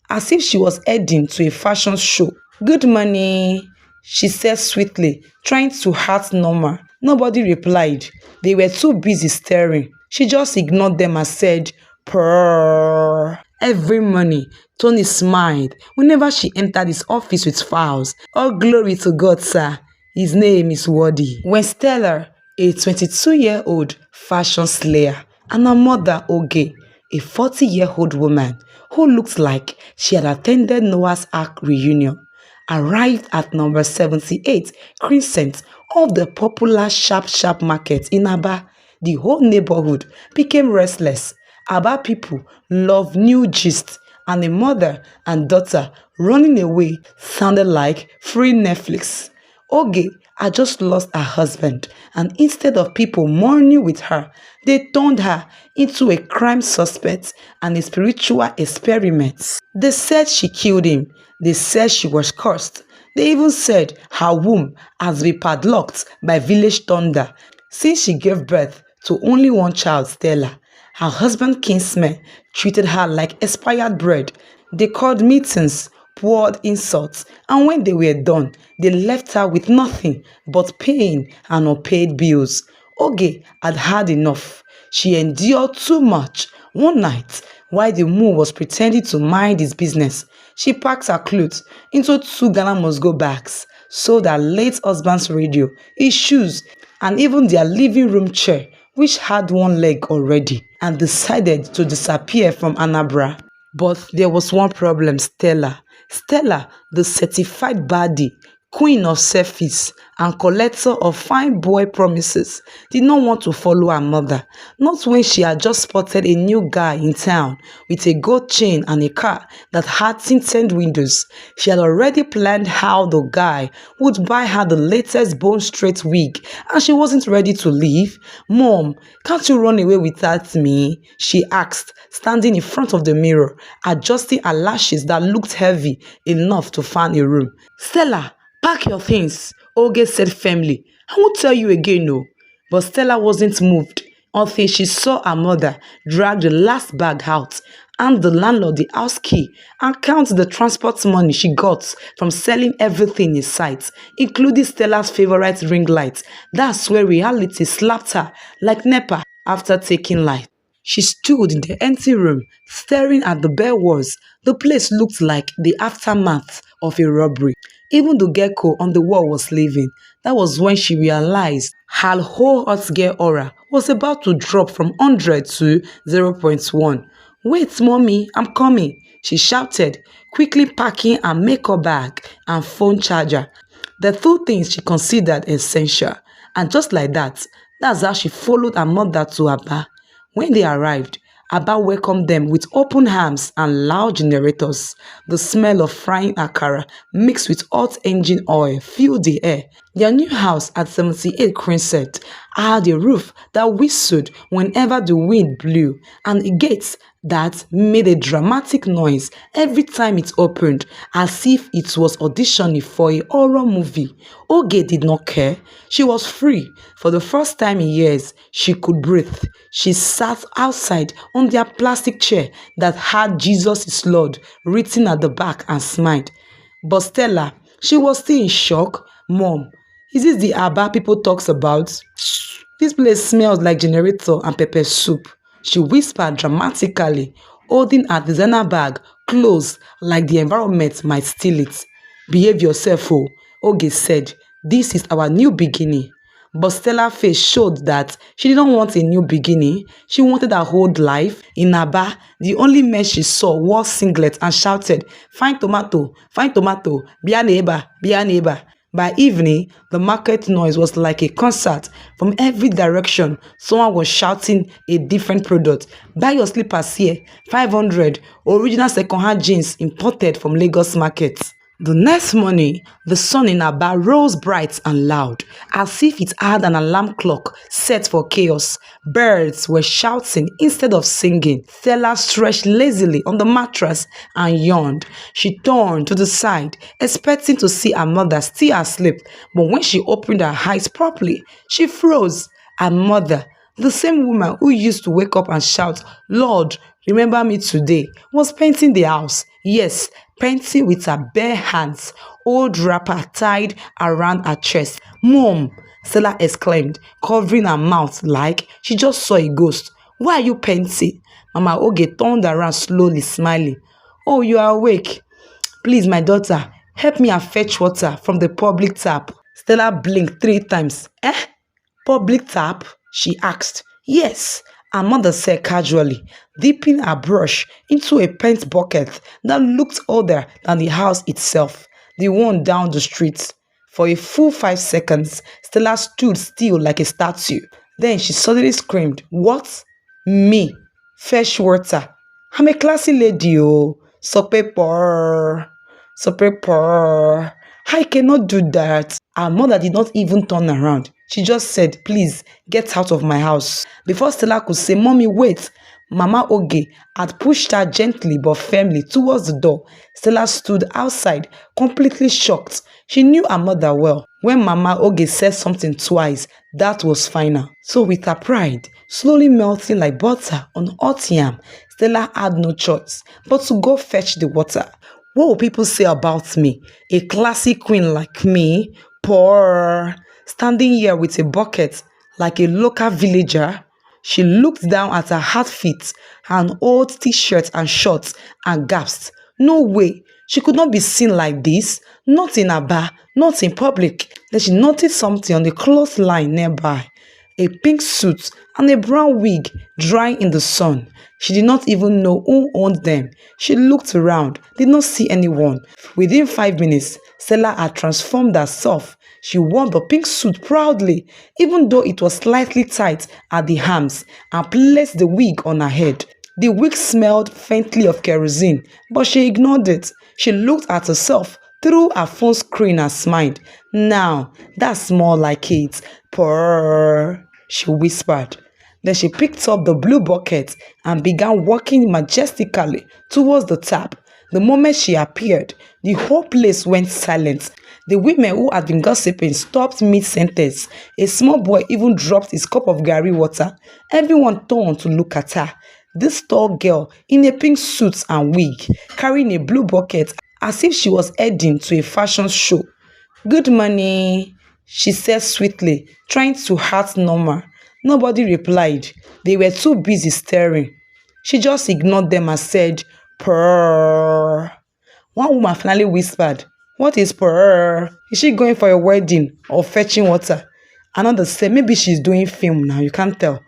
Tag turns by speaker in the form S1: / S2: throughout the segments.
S1: as if she was heading to a fashion show. "Good morning," she said sweetly, trying to act normal. Nobody replied. They were too busy staring. She just ignored them and said, "Purr." Every morning, Tony smiled whenever she entered his office with files. "All glory to God, sir. His name is worthy." When Stella, a 22-year-old fashion slayer, and her mother, Oge, a 40-year-old woman who looked like she had attended Noah's Ark reunion, arrived at number 78 Crescent of the popular Sharp Sharp Market in Aba, the whole neighborhood became restless. Aba people love new gist, and a mother and daughter running away sounded like free Netflix. Oge had just lost her husband, and instead of people mourning with her, they turned her into a crime suspect and a spiritual experiment. They said she killed him. They said she was cursed. They even said her womb has been padlocked by village thunder since she gave birth to only one child, Stella. Her husband Kingsman treated her like expired bread. They called meetings, poured insults, and when they were done, they left her with nothing but pain and unpaid bills. Oge had had enough. She endured too much. One night, while the moon was pretending to mind his business, she packed her clothes into 2 Ghana must-go bags, sold her late husband's radio, his shoes, and even their living room chair, which had one leg already, and decided to disappear from Anambra. But there was one problem: Stella. Stella, the certified baddie, queen of selfies and collector of fine boy promises, did not want to follow her mother, not when she had just spotted a new guy in town with a gold chain and a car that had tinted windows. She had already planned how the guy would buy her the latest bone straight wig, and she wasn't ready to leave. "Mom, can't you run away without me?" she asked, standing in front of the mirror, adjusting her lashes that looked heavy enough to fan a room. "Stella, pack your things," Oge said firmly. "I won't tell you again, no." But Stella wasn't moved until she saw her mother drag the last bag out, hand the landlord the house key, and count the transport money she got from selling everything in sight, including Stella's favorite ring light. That's where reality slapped her like NEPA after taking light. She stood in the empty room, staring at the bare walls. The place looked like the aftermath of a robbery. Even the gecko on the wall was leaving. That was when she realized her whole hot girl aura was about to drop from 100 to 0.1. "Wait, mommy, I'm coming," she shouted, quickly packing her makeup bag and phone charger, the 2 things she considered essential. And just like that, that's how she followed her mother to Aba. When they arrived, Aba welcomed them with open arms and loud generators. The smell of frying akara mixed with hot engine oil filled the air. Their new house at 78 Crescent had a roof that whistled whenever the wind blew, and a gate that made a dramatic noise every time it opened, as if it was auditioning for a horror movie. Oge did not care. She was free. For the first time in years, she could breathe. She sat outside on their plastic chair that had "Jesus is Lord" written at the back and smiled. But Stella, she was still in shock. "Mom, is this the Aba people talks about? This place smells like generator and pepper soup," she whispered dramatically, holding her designer bag close like the environment might steal it. "Behave yourself, oh," Oge said. "This is our new beginning." But Stella's face showed that she didn't want a new beginning. She wanted her old life. In Aba, the only men she saw wore singlets and shouted, "Fine tomato, bia neighbor, bia neighbor." By evening, the market noise was like a concert. From every direction, someone was shouting a different product. "Buy your slippers here, 500, original second-hand jeans imported from Lagos market." The next morning, the sun in Aba rose bright and loud, as if it had an alarm clock set for chaos. Birds were shouting instead of singing. Stella stretched lazily on the mattress and yawned. She turned to the side, expecting to see her mother still asleep, but when she opened her eyes properly, she froze. Her mother, the same woman who used to wake up and shout, "Lord, remember me today," was painting the house, Yes, panting with her bare hands, old wrapper tied around her chest. Mom, Stella exclaimed, covering her mouth like she just saw a ghost. Why are you panting? Mama Oge turned around slowly, smiling. Oh, you are awake. Please, my daughter, help me and fetch water from the public tap. Stella blinked 3 times. Eh? Public tap? She asked. Yes, her mother said casually, dipping her brush into a paint bucket that looked older than the house itself, the one down the street. For a full 5 seconds, Stella stood still like a statue. Then she suddenly screamed, What? Me? Fetch water. I'm a classy lady, oh. So paper. I cannot do that. Our mother did not even turn around. She just said, Please get out of my house. Before Stella could say, Mommy, wait. Mama Oge had pushed her gently but firmly towards the door. Stella stood outside, completely shocked. She knew her mother well. When Mama Oge said something twice, that was final. So with her pride slowly melting like butter on hot yam, Stella had no choice but to go fetch the water. What will people say about me? A classy queen like me, poor, standing here with a bucket like a local villager? She looked down at her outfit, an old t-shirt and shorts, and gasped. No way, she could not be seen like this, not in a bar, not in public. Then she noticed something on the clothesline nearby, a pink suit and a brown wig drying in the sun. She did not even know who owned them. She looked around, did not see anyone. Within 5 minutes, Stella had transformed herself. She wore the pink suit proudly, even though it was slightly tight at the arms, and placed the wig on her head. The wig smelled faintly of kerosene, but she ignored it. She looked at herself through her phone screen and smiled. Now, that's more like it. Purr, she whispered. Then she picked up the blue bucket and began walking majestically towards the tap. The moment she appeared, the whole place went silent. The women who had been gossiping stopped mid-sentence. A small boy even dropped his cup of gari water. Everyone turned to look at her. This tall girl in a pink suit and wig, carrying a blue bucket as if she was heading to a fashion show. Good morning, she said sweetly, trying to act normal. Nobody replied. They were too busy staring. She just ignored them and said, Purr. One woman finally whispered, What is purr? Is she going for a wedding or fetching water? Another said, Maybe she's doing film now, you can't tell.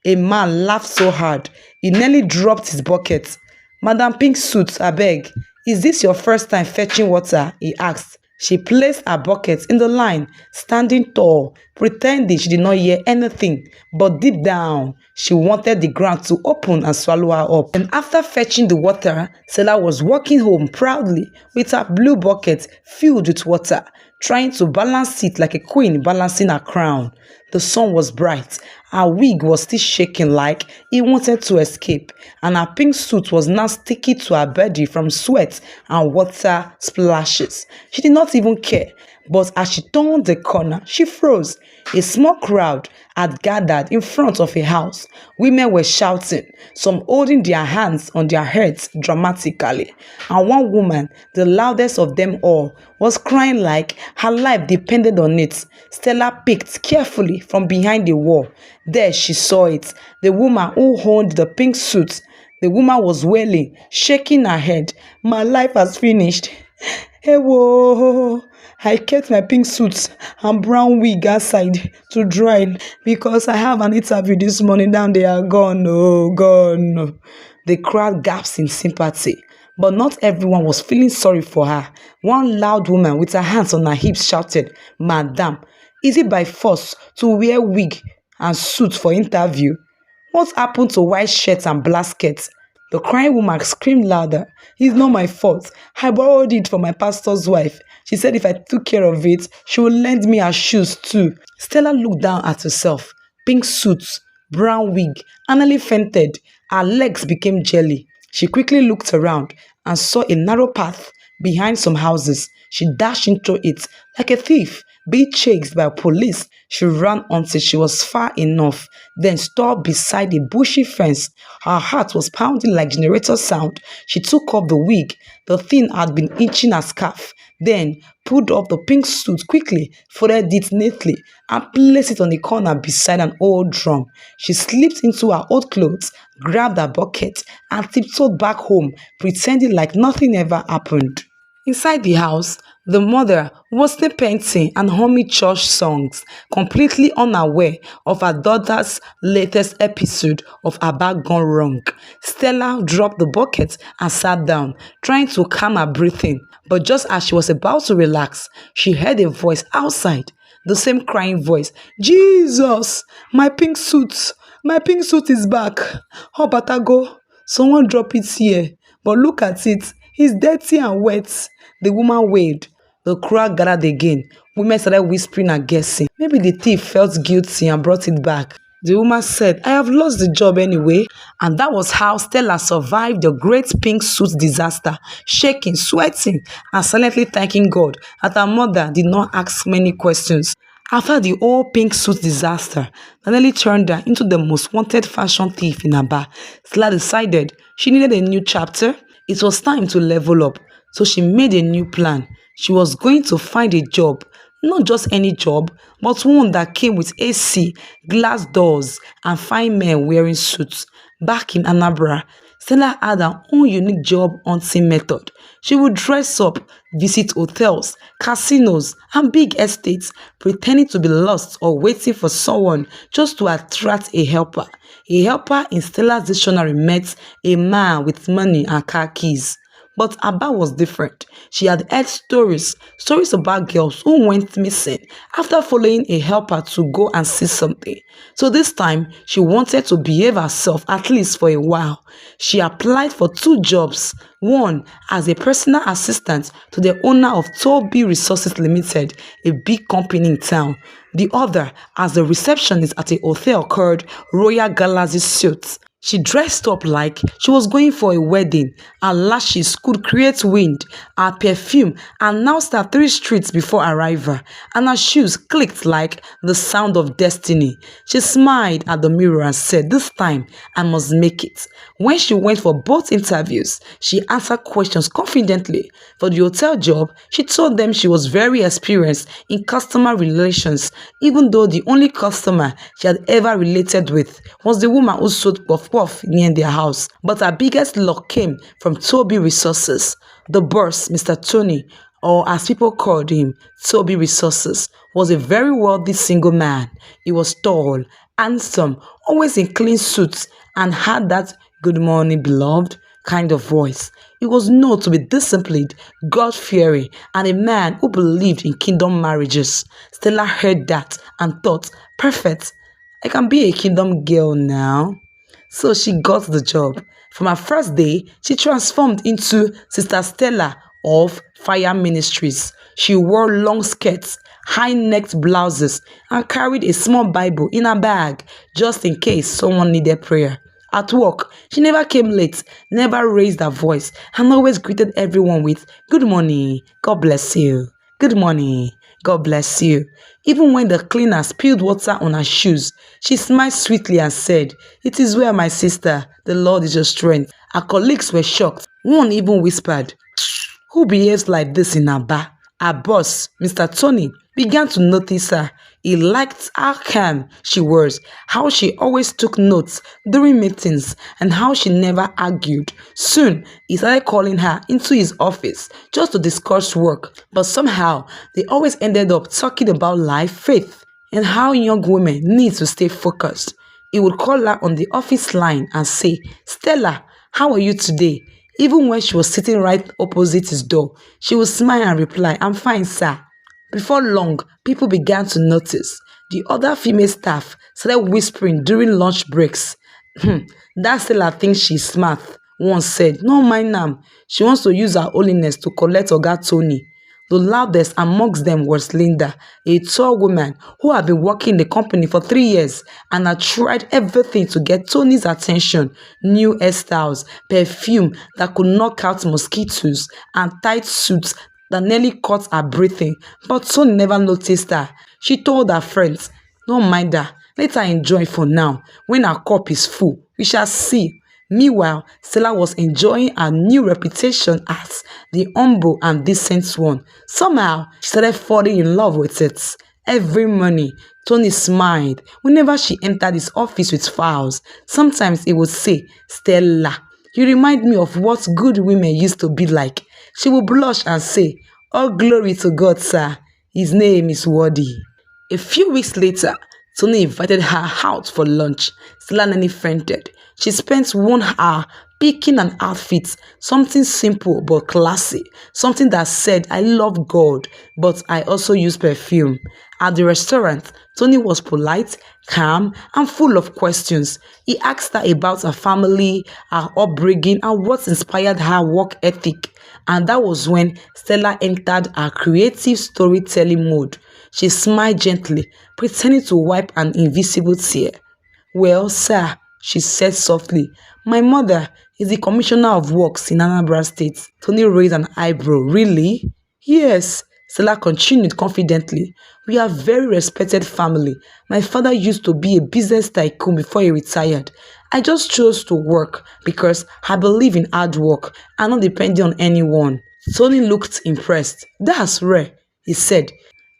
S1: A man laughed so hard, he nearly dropped his bucket. Madam Pink Suit, abeg, is this your first time fetching water? He asked. She placed her bucket in the line, standing tall, pretending she did not hear anything. But deep down, she wanted the ground to open and swallow her up. And after fetching the water, Stella was walking home proudly with her blue bucket filled with water, trying to balance it like a queen balancing her crown. The sun was bright. Her wig was still shaking like it wanted to escape, and her pink suit was now sticky to her body from sweat and water splashes. She did not even care, but as she turned the corner, she froze. A small crowd had gathered in front of a house. Women were shouting, some holding their hands on their heads dramatically, and one woman, the loudest of them all, was crying like her life depended on it. Stella peeked carefully from behind the wall. There she saw it, the woman who owned the pink suit. The woman was wailing, shaking her head. My life has finished. Hey, whoa. I kept my pink suit and brown wig outside to dry because I have an interview this morning. Down they are gone. Oh, gone. The crowd gasped in sympathy, but not everyone was feeling sorry for her. One loud woman with her hands on her hips shouted, Madam, is it by force to wear wig and suit for interview? What happened to white shirts and black skirts? The crying woman screamed louder. It's not my fault. I borrowed it from my pastor's wife. She said if I took care of it, she would lend me her shoes too. Stella looked down at herself. Pink suit, brown wig, and nearly fainted. Her legs became jelly. She quickly looked around and saw a narrow path behind some houses. She dashed into it like a thief, being chased by police. She ran until she was far enough, then stopped beside a bushy fence. Her heart was pounding like generator sound. She took off the wig. The thing had been itching her scarf. Then pulled off the pink suit quickly, folded it neatly, and placed it on the corner beside an old drum. She slipped into her old clothes, grabbed her bucket, and tiptoed back home, pretending like nothing ever happened. Inside the house, the mother was still painting and humming church songs, completely unaware of her daughter's latest episode of her bag gone wrong. Stella dropped the bucket and sat down, trying to calm her breathing. But just as she was about to relax, she heard a voice outside, the same crying voice. Jesus, my pink suit, my pink suit is back. Oh, Batago, someone drop it here. But look at it, it's dirty and wet. The woman wailed. The crowd gathered again. Women started whispering and guessing. Maybe the thief felt guilty and brought it back. The woman said, I have lost the job anyway. And that was how Stella survived the great pink suit disaster, shaking, sweating, and silently thanking God that her mother did not ask many questions. After the whole pink suit disaster, Danielle turned her into the most wanted fashion thief in Aba. Stella decided she needed a new chapter. It was time to level up. So she made a new plan. She was going to find a job, not just any job, but one that came with AC, glass doors, and fine men wearing suits. Back in Anambra, Stella had her own unique job hunting method. She would dress up, visit hotels, casinos, and big estates, pretending to be lost or waiting for someone just to attract a helper. A helper in Stella's dictionary meant a man with money and car keys. But Abba was different. She had heard stories about girls who went missing after following a helper to go and see something. So this time, she wanted to behave herself at least for a while. She applied for 2 jobs, one as a personal assistant to the owner of Toby Resources Limited, a big company in town. The other as a receptionist at a hotel called Royal Galaxy Suites. She dressed up like she was going for a wedding. Her lashes could create wind. Her perfume announced her 3 streets before arrival, and her shoes clicked like the sound of destiny. She smiled at the mirror and said, this time I must make it. When she went for both interviews, she answered questions confidently. For the hotel job, she told them she was very experienced in customer relations, even though the only customer she had ever related with was the woman who sold puff near their house. But her biggest luck came from Toby Resources. The boss, Mr. Tony, or as people called him, Toby Resources, was a very wealthy single man. He was tall, handsome, always in clean suits, and had that good morning, beloved kind of voice. He was known to be disciplined, God-fearing, and a man who believed in kingdom marriages. Stella heard that and thought, perfect, I can be a kingdom girl now. So she got the job. From her first day, she transformed into Sister Stella of Fire Ministries. She wore long skirts, high-necked blouses, and carried a small Bible in her bag just in case someone needed prayer. At work, she never came late, never raised her voice, and always greeted everyone with, good morning, God bless you. Good morning, God bless you. Even when the cleaner spilled water on her shoes, she smiled sweetly and said, it is well, my sister, the Lord is your strength. Her colleagues were shocked. One even whispered, who behaves like this in Aba? Her boss, Mr. Tony, began to notice her. He liked how calm she was, how she always took notes during meetings, and how she never argued. Soon, he started calling her into his office just to discuss work. But somehow, they always ended up talking about life, faith, and how young women need to stay focused. He would call her on the office line and say, Stella, how are you today? Even when she was sitting right opposite his door, she would smile and reply, I'm fine, sir. Before long, people began to notice. The other female staff started whispering during lunch breaks. That Stella thinks she's smart, one said. No mind am. She wants to use her holiness to collect Oga Tony. The loudest amongst them was Linda, a tall woman who had been working in the company for 3 years and had tried everything to get Tony's attention. New hairstyles, perfume that could knock out mosquitoes, and tight suits that nearly caught her breathing, but Tony never noticed her. She told her friends, don't mind her, let her enjoy for now. When her cup is full, we shall see. Meanwhile, Stella was enjoying her new reputation as the humble and decent one. Somehow, she started falling in love with it. Every morning, Tony smiled whenever she entered his office with files. Sometimes he would say, Stella, you remind me of what good women used to be like. She would blush and say, all glory to God, sir. His name is worthy. A few weeks later, Tony invited her out for lunch. Stella nearly fainted. She spent 1 hour picking an outfit, something simple but classy, something that said, I love God, but I also use perfume. At the restaurant, Tony was polite, calm, and full of questions. He asked her about her family, her upbringing, and what inspired her work ethic. And that was when Stella entered her creative storytelling mode. She smiled gently, pretending to wipe an invisible tear. Well, sir, she said softly, my mother is the commissioner of works in Anambra State. Tony raised an eyebrow. Really? Yes, Stella continued confidently. We are a very respected family. My father used to be a business tycoon before he retired. I just chose to work because I believe in hard work and not depending on anyone. Tony looked impressed. That's rare, he said.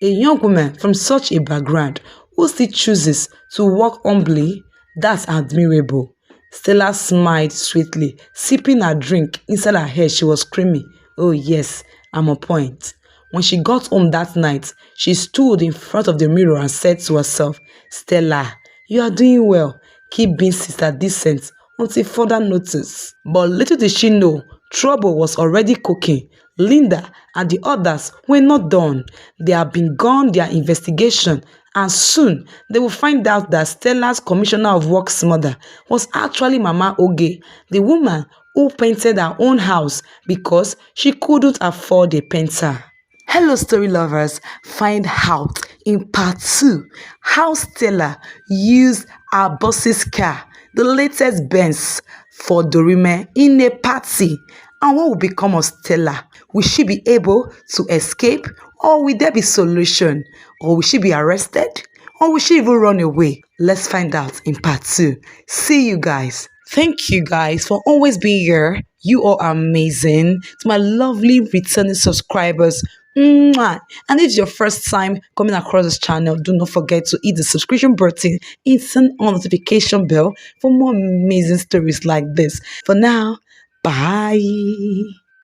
S1: A young woman from such a background who still chooses to work humbly, that's admirable. Stella smiled sweetly, sipping her drink. Inside her head, she was screaming, oh yes, I'm on point. When she got home that night, she stood in front of the mirror and said to herself, Stella, you are doing well. Keep being sister decent until further notice. But little did she know, trouble was already cooking. Linda and the others were not done. They had begun their investigation, and soon they will find out that Stella's commissioner of works mother was actually Mama Oge, the woman who painted her own house because she couldn't afford a painter. Hello, story lovers. Find out in part 2 how Stella used her boss's car, the latest Benz, for Dorime in a party. And what will become of Stella? Will she be able to escape, or will there be solution? Or will she be arrested? Or will she even run away? Let's find out in part 2. See you guys. Thank you guys for always being here. You all are amazing. To my lovely returning subscribers, mwah. And if it's your first time coming across this channel, do not forget to hit the subscription button and turn on notification bell for more amazing stories like this. For now, bye.